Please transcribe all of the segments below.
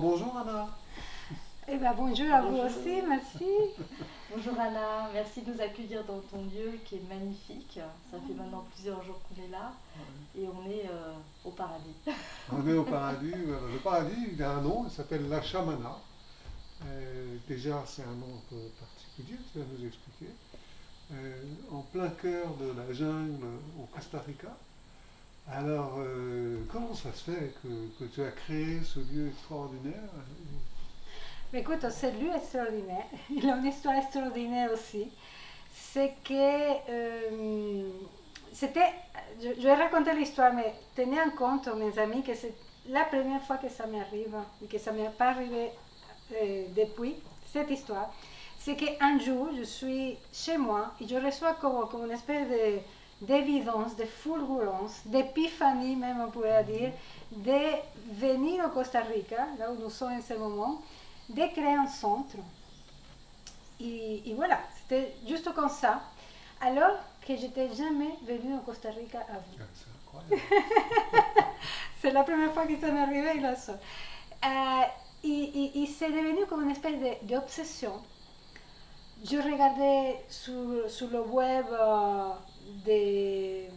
Bonjour Anna. Eh ben, bonjour à vous Bonjour. aussi, merci. Bonjour Anna, merci de nous accueillir dans ton lieu qui est magnifique. Ça fait maintenant plusieurs jours qu'on est là et on est au paradis. On est au paradis. Voilà. Le paradis, il a un nom, il s'appelle la Chamana. Déjà, c'est un nom un peu particulier, tu vas nous expliquer. En plein cœur de la jungle au Costa Rica. Alors, comment ça se fait que tu as créé ce lieu extraordinaire? Mais écoute, c'est lui extraordinaire. Il a une histoire extraordinaire aussi. C'est que c'était. Je vais raconter l'histoire, mais tenez en compte, mes amis, que c'est la première fois que ça m'arrive et que ça ne m'est pas arrivé depuis cette histoire. C'est qu'un jour, je suis chez moi et je reçois comme une espèce d'évidence, de fulgurance, d'épiphanie même, on pourrait dire, de venir au Costa Rica, là où nous sommes en ce moment, de créer un centre. Et voilà, c'était juste comme ça. Alors que j'étais jamais venue au Costa Rica avant. Ah, c'est incroyable. C'est la première fois que ça m'est arrivé là. Et c'est devenu comme une espèce d'obsession. Je regardais sur le web des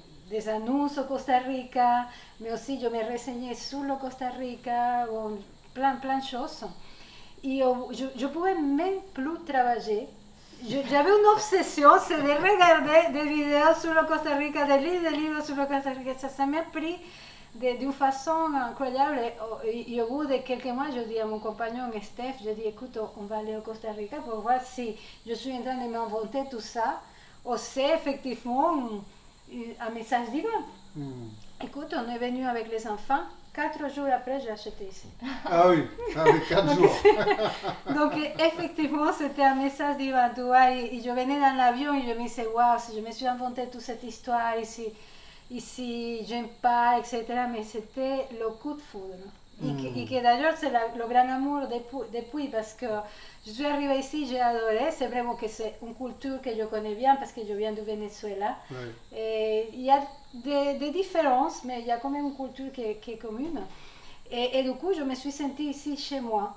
annonces au Costa Rica, mais aussi je me renseignais sur le Costa Rica, plein de choses. Et je pouvais même plus travailler. J'avais une obsession, c'est de regarder des vidéos sur le Costa Rica, de lire des livres sur le Costa Rica. Ça m'a pris d'une façon incroyable. Et au bout de quelques mois, je dis à mon compagnon Steph, je dis écoute, on va aller au Costa Rica pour voir si je suis en train de m'inventer tout ça ou c'est effectivement un message divin. Hmm. Écoute, on est venu avec les enfants. 4 jours après, j'ai acheté ici. Ah oui, avec 4 jours. Donc, effectivement, c'était un message divin, tu vois. Et je venais dans l'avion et je me disais, waouh, si je me suis inventé toute cette histoire ici j'aime pas, etc. Mais c'était le coup de foudre. Et que d'ailleurs, c'est le grand amour depuis, parce que je suis arrivée ici, j'ai adoré. C'est vraiment que c'est une culture que je connais bien parce que je viens du Venezuela. Ouais. Et il y a des différences, mais il y a quand même une culture qui est commune. Et du coup, je me suis sentie ici chez moi.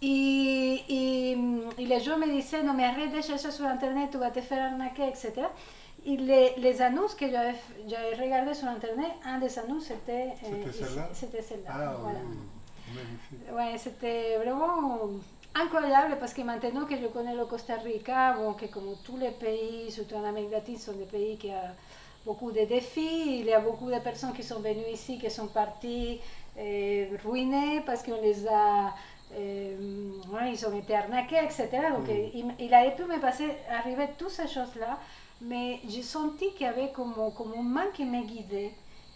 Et les gens me disaient, non mais arrête de chercher sur Internet, tu vas te faire arnaquer, etc. Et les annonces que j'avais regardées sur Internet, un des annonces c'était Celle-là? c'était celle-là. Ah Voilà. oui, magnifique. Ouais, c'était vraiment incroyable parce que maintenant que je connais le Costa Rica, bon, que comme tous les pays, surtout en Amérique latine, sont des pays qui ont beaucoup de défis. Il y a beaucoup de personnes qui sont venues ici, qui sont parties ruinées parce qu'on les a ouais, ils ont été arnaqués, etc. Donc il a pu me passer, arriver toutes ces choses-là, mais j'ai senti qu'il y avait comme une main qui me guidait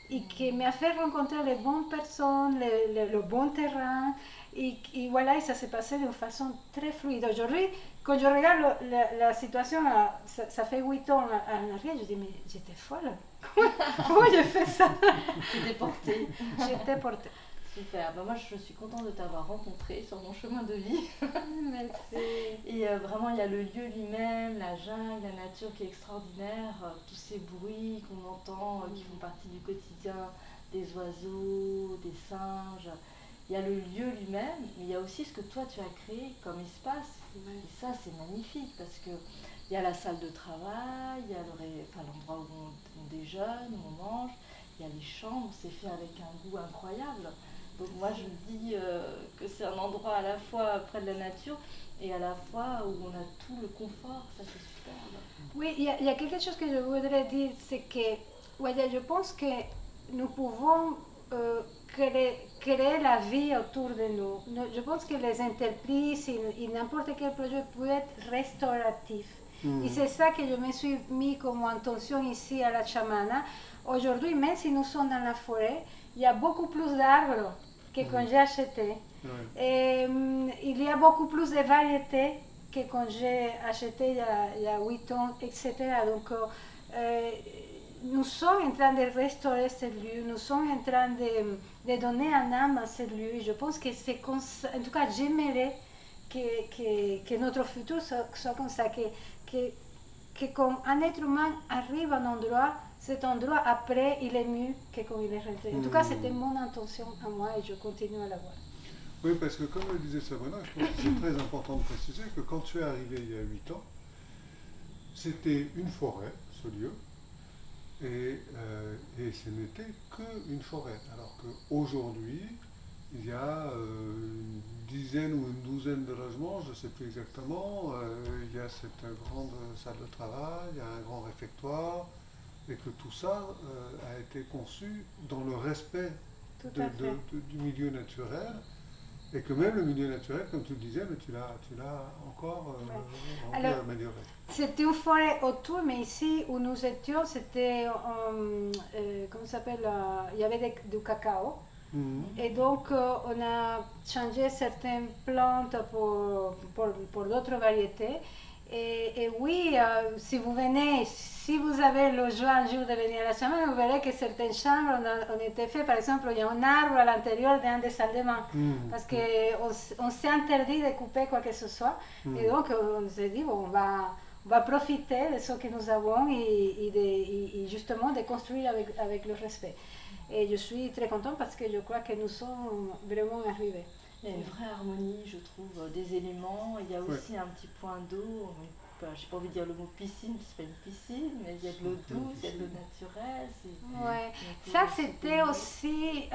et qui m'a fait rencontrer les bonnes personnes, le bon terrain. Et voilà, et ça s'est passé d'une façon très fluide. Aujourd'hui, quand je regarde la situation, ça fait 8 ans en arrière, je dis, mais j'étais folle. Comment j'ai fait ça? Tu t'es portée. J'étais portée. Super, moi je suis contente de t'avoir rencontré sur mon chemin de vie. Merci. Et vraiment il y a le lieu lui-même, la jungle, la nature qui est extraordinaire, tous ces bruits qu'on entend qui font partie du quotidien, des oiseaux, des singes. Il y a le lieu lui-même, mais il y a aussi ce que toi tu as créé comme espace. Et ça c'est magnifique parce que il y a la salle de travail, il y a l'endroit où on déjeune, où on mange, il y a les chambres, c'est fait avec un goût incroyable. Donc moi je me dis que c'est un endroit à la fois près de la nature et à la fois où on a tout le confort, ça c'est superbe. Oui, il y a quelque chose que je voudrais dire, c'est que ouais, je pense que nous pouvons créer la vie autour de nous. Je pense que les entreprises et n'importe quel projet peut être restauratif. Et c'est ça que je me suis mis comme intention ici à la Chamana. Aujourd'hui, même si nous sommes dans la forêt, il y a beaucoup plus d'arbres que quand j'ai acheté. Ouais. Et, il y a beaucoup plus de variétés que quand j'ai acheté il y a 8 ans, etc. Donc, nous sommes en train de restaurer ce lieu, nous sommes en train de donner un âme à ce lieu. Je pense que c'est comme ça, en tout cas, j'aimerais que notre futur soit comme ça, que quand un être humain arrive à un endroit, cet endroit après, il est mieux que quand il est rentré. En tout cas, c'était mon intention à moi et je continue à l'avoir. Oui, parce que comme le disait Sabrina, je pense que c'est très important de préciser que quand tu es arrivé il y a 8 ans, c'était une forêt, ce lieu, et ce n'était qu'une forêt. Alors qu'aujourd'hui, il y a une dizaine ou une douzaine de logements, je ne sais plus exactement. Il y a cette grande salle de travail, il y a un grand réfectoire, et que tout ça a été conçu dans le respect Tout à fait. du milieu naturel. Et que même le milieu naturel, comme tu le disais, mais tu l'as encore Alors, amélioré. c'était une forêt autour, mais ici où nous étions, c'était, comment ça s'appelle, il y avait du cacao. Mhm. Et donc, on a changé certaines plantes pour d'autres variétés. Et oui, si vous venez, si vous avez le joie un jour de venir à la chambre, vous verrez que certaines chambres ont été faites. Par exemple, il y a un arbre à l'intérieur d'un des salles de bain. Mhm. Parce qu'on s'est interdit de couper quoi que ce soit. Mhm. Et donc, on s'est dit, bon, on va profiter de ce que nous avons et justement de construire avec le respect. Et je suis très contente parce que je crois que nous sommes vraiment arrivés. Il y a une vraie harmonie, je trouve, des éléments. Il y a Ouais. aussi un petit point d'eau. J'ai pas envie de dire le mot piscine, c'est pas une piscine, mais il y a de l'eau douce, il y a de l'eau naturelle. Ouais. Donc, Ça, c'est c'était aussi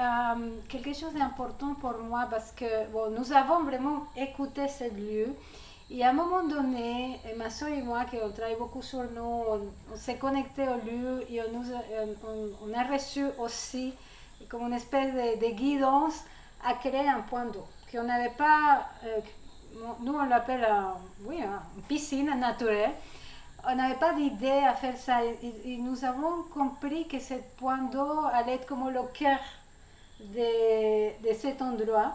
quelque chose d'important pour moi parce que bon, nous avons vraiment écouté ce lieu. Et à un moment donné, ma soeur et moi, qui on travaille beaucoup sur nous, on s'est connectés au lieu et on a reçu aussi comme une espèce de guidance à créer un point d'eau. Qu'on n'avait pas, nous on l'appelle oui, une piscine naturelle. On n'avait pas d'idée à faire ça et nous avons compris que ce point d'eau allait être comme le cœur de cet endroit.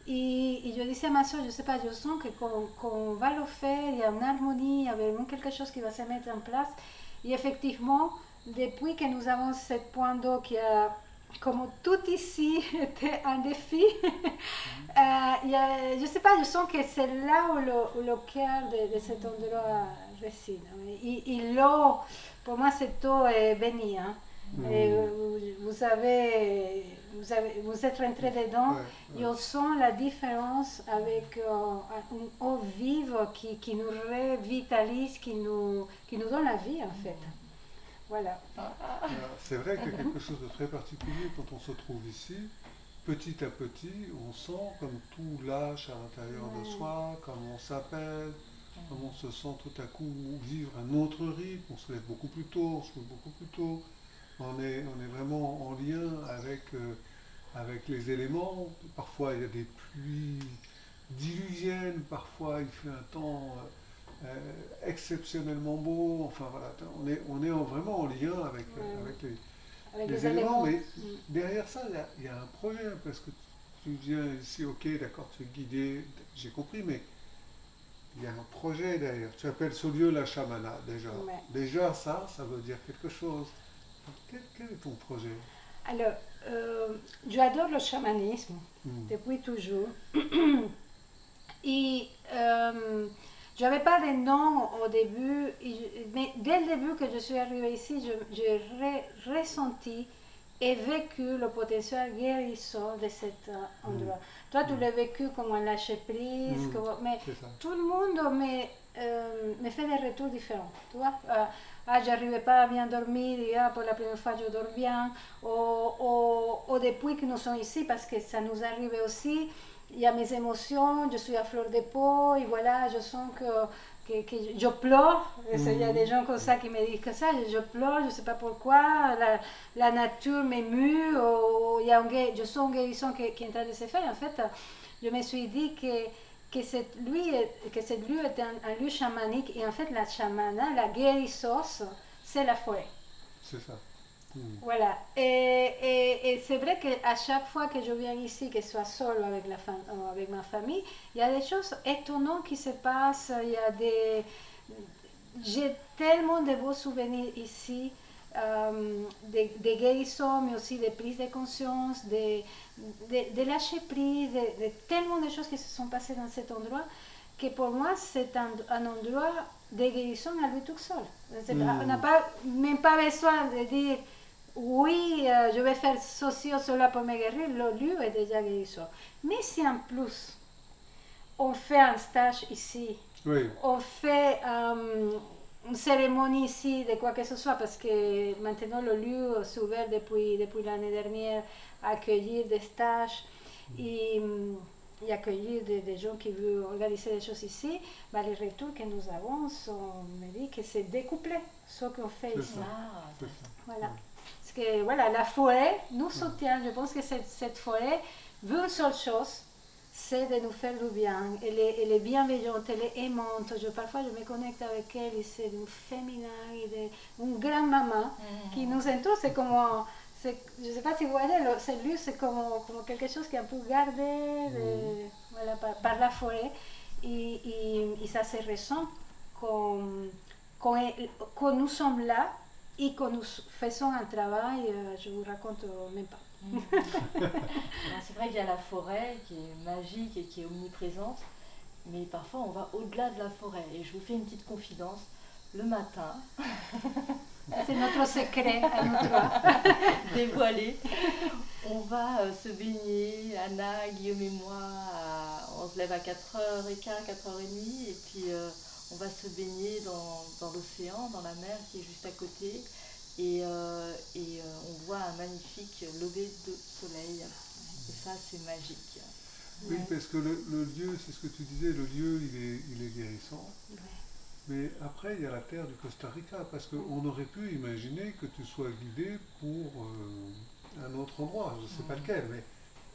Et je disais à ma soeur, je ne sais pas, je sens que qu'on va le faire, il y a une harmonie, il y a vraiment quelque chose qui va se mettre en place. Et effectivement, depuis que nous avons ce point d'eau qui a, comme tout ici, était un défi, je ne sais pas, je sens que c'est là où le cœur de cet endroit réside. Et l'eau, pour moi, cette eau est bénie. Hein. Et vous êtes rentré dedans et on sent la différence avec une eau vive qui nous revitalise, qui nous donne la vie en fait. Voilà. C'est vrai qu'il y a quelque chose de très particulier quand on se trouve ici. Petit à petit, on sent comme tout lâche à l'intérieur de soi, comme on s'appelle, comme on se sent tout à coup vivre un autre rythme. On se lève beaucoup plus tôt, on se lève beaucoup plus tôt. On est vraiment en lien avec les éléments. Parfois, il y a des pluies diluviennes, parfois il fait un temps exceptionnellement beau. Enfin voilà, on est vraiment en lien avec les éléments. Mais derrière ça, il y a un projet, parce que tu viens ici, ok, d'accord, tu es guidé, j'ai compris, mais il y a un projet derrière. Tu appelles ce lieu la chamana, déjà. Ouais. Déjà, ça veut dire quelque chose. Quel est ton projet? Alors, j'adore le chamanisme depuis toujours. Et je n'avais pas de nom au début, mais dès le début que je suis arrivée ici, j'ai ressenti et vécu le potentiel guérisseur de cet endroit. Toi, tu l'as vécu comme un lâcher-prise, mais tout le monde me fait des retours différents. Tu vois? J'arrivais pas à bien dormir, et pour la première fois je dors bien, ou depuis que nous sommes ici, parce que ça nous arrive aussi, il y a mes émotions, je suis à fleur de peau, et voilà, je sens que je pleure, il y a des gens comme ça qui me disent que ça, je pleure, je ne sais pas pourquoi, la nature m'émue, je sens une guérison qui est en train de se faire. En fait, je me suis dit que cette lieu est un lieu chamanique, et en fait la chamana, la guérisseuse, c'est la forêt. C'est ça. Voilà, et c'est vrai qu'à chaque fois que je viens ici, que je sois seule avec ma famille, il y a des choses étonnantes qui se passent, j'ai tellement de beaux souvenirs ici, de guérison, mais aussi de prise de conscience, de lâcher prise, de tellement de choses qui se sont passées dans cet endroit, que pour moi c'est un endroit de guérison à lui tout seul. On n'a même pas besoin de dire oui, je vais faire ceci ou cela pour me guérir, le lieu est déjà guérisseur. Mais si en plus on fait un stage ici, Oui, on fait une cérémonie ici de quoi que ce soit, parce que maintenant le lieu s'est ouvert depuis l'année dernière à accueillir des stages et accueillir des gens qui veulent organiser des choses ici. Bah, les retours que nous avons me dit que c'est découplé ce qu'on fait c'est ici. ça. Ah, C'est ça. Voilà. Parce que voilà, la forêt nous soutient. Je pense que cette forêt veut une seule chose, c'est de nous faire du bien. Elle est bienveillante, elle est aimante. Parfois, je me connecte avec elle et c'est une féminin, une grande maman qui nous entoure. C'est comme, je ne sais pas si vous voyez, ce lieu, c'est comme quelque chose qui est un peu gardé voilà, par la forêt. Et ça se ressent quand nous sommes là et que nous faisons un travail, je vous raconte même pas. C'est vrai qu'il y a la forêt qui est magique et qui est omniprésente, mais parfois on va au-delà de la forêt. Et je vous fais une petite confidence. Le matin, C'est notre secret à nous trois. dévoilé, on va se baigner, Anna, Guillaume et moi, on se lève à 4h15, 4h30, et puis on va se baigner dans l'océan, dans la mer qui est juste à côté, et on voit un magnifique lever de soleil, et ça c'est magique. Oui, parce que le lieu, c'est ce que tu disais, le lieu, il est guérissant. Ouais. Mais après, il y a la terre du Costa Rica, parce qu'on aurait pu imaginer que tu sois guidé pour un autre endroit, je ne sais pas lequel, mais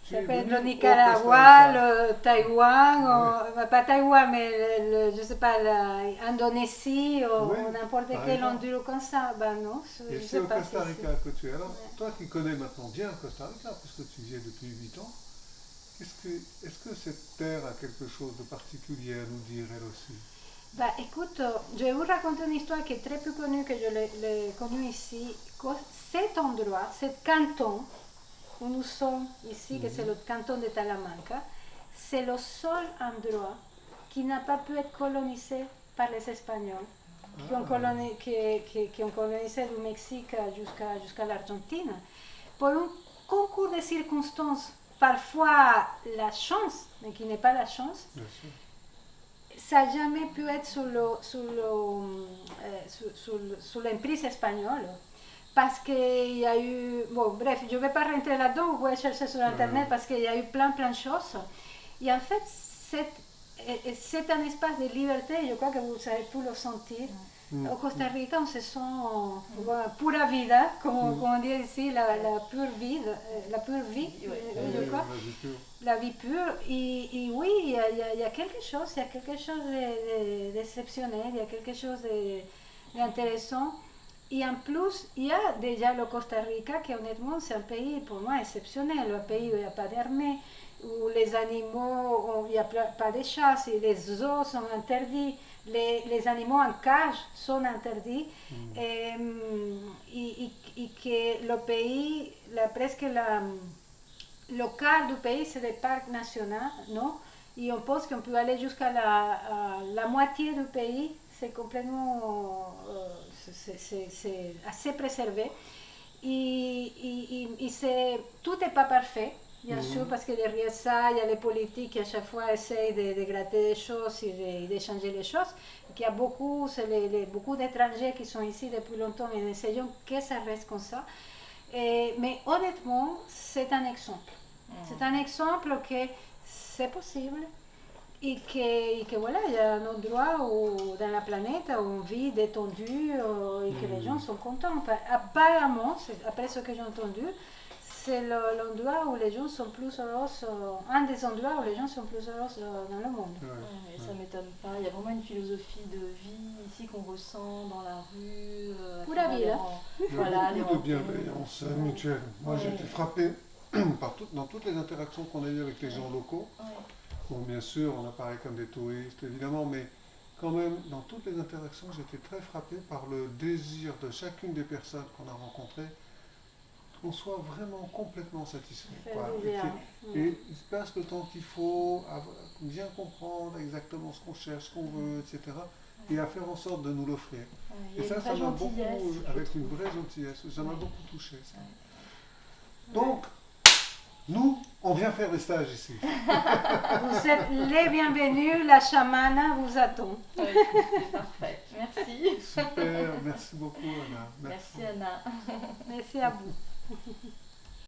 tu Ça es peut être venu le au Nicaragua, Costa Rica. le Taïwan, pas Taïwan, mais je ne sais pas, l'Indonésie Oui, ou n'importe par quel exemple. endroit comme ça. Ben non, je Et ne c'est sais au pas Costa si Rica que tu es. Alors, Ouais. toi qui connais maintenant bien le Costa Rica, puisque tu y es depuis 8 ans, est-ce que cette terre a quelque chose de particulier à nous dire, elle aussi? Bah, écoute, je vais vous raconter une histoire qui est très peu connue, que je l'ai connue ici. Cet endroit, cet canton où nous sommes ici, que c'est le canton de Talamanca, c'est le seul endroit qui n'a pas pu être colonisé par les Espagnols, qui ont colonisé du Mexique jusqu'à l'Argentine. Pour un concours de circonstances, parfois la chance, mais qui n'est pas la chance, Bien sûr. ça n'a jamais pu être sous l'emprise espagnole. Parce qu'il y a eu. Bon, bref, je ne vais pas rentrer là-dedans, vous pouvez chercher sur Internet parce qu'il y a eu plein de choses. Et en fait, c'est un espace de liberté, je crois que vous avez pu le sentir. Au Costa Rica, on se sent pura vida, comme on dit ici, la pure vie, je crois. Vas-y, pur. La vie pure. Et oui, il y a quelque chose, d'exceptionnel, il y a quelque chose d'intéressant. Et en plus, il y a déjà le Costa Rica, qui honnêtement, c'est un pays pour moi exceptionnel, un pays où il n'y a pas d'armée, où les animaux, il n'y a pas de chasse, et les zoos sont interdits, les animaux en cage sont interdits, et que le pays, presque le quart du pays, c'est des parcs nationaux, non? Et on pense qu'on peut aller jusqu'à la moitié du pays, c'est complètement, c'est assez préservé. Tout n'est pas parfait, bien sûr, parce que derrière ça, il y a les politiques qui à chaque fois essayent de gratter des choses et de changer les choses. Il y a beaucoup d'étrangers qui sont ici depuis longtemps et essayons que ça reste comme ça. Mais honnêtement, c'est un exemple. C'est un exemple que c'est possible et que voilà, il y a un endroit dans la planète où on vit détendu et que les gens sont contents. Apparemment, après ce que j'ai entendu, c'est l'endroit où les gens sont plus heureux, un des endroits où les gens sont plus heureux dans le monde. Et ça m'étonne pas, il y a vraiment une philosophie de vie ici qu'on ressent dans la rue. Pour la ville. Voilà, Il y a beaucoup de bienveillance mutuelle. Moi, j'ai été frappé dans toutes les interactions qu'on a eues avec les gens locaux. Bon, bien sûr, on apparaît comme des touristes, évidemment, mais quand même, dans toutes les interactions, j'étais très frappé par le désir de chacune des personnes qu'on a rencontrées qu'on soit vraiment complètement satisfait. Et il se passe le temps qu'il faut, bien comprendre exactement ce qu'on cherche, ce qu'on veut, etc. et à faire en sorte de nous l'offrir. Il y a Et ça une vraie m'a beaucoup, gentillesse, je avec trouve. une vraie gentillesse, ça m'a beaucoup touché. Ça. Ouais. Donc, nous, on vient faire des stages ici. Vous êtes les bienvenus, la chamana vous attend. Ouais, c'est parfait. Merci. Super, merci beaucoup Anna. Merci Anna. Merci à vous.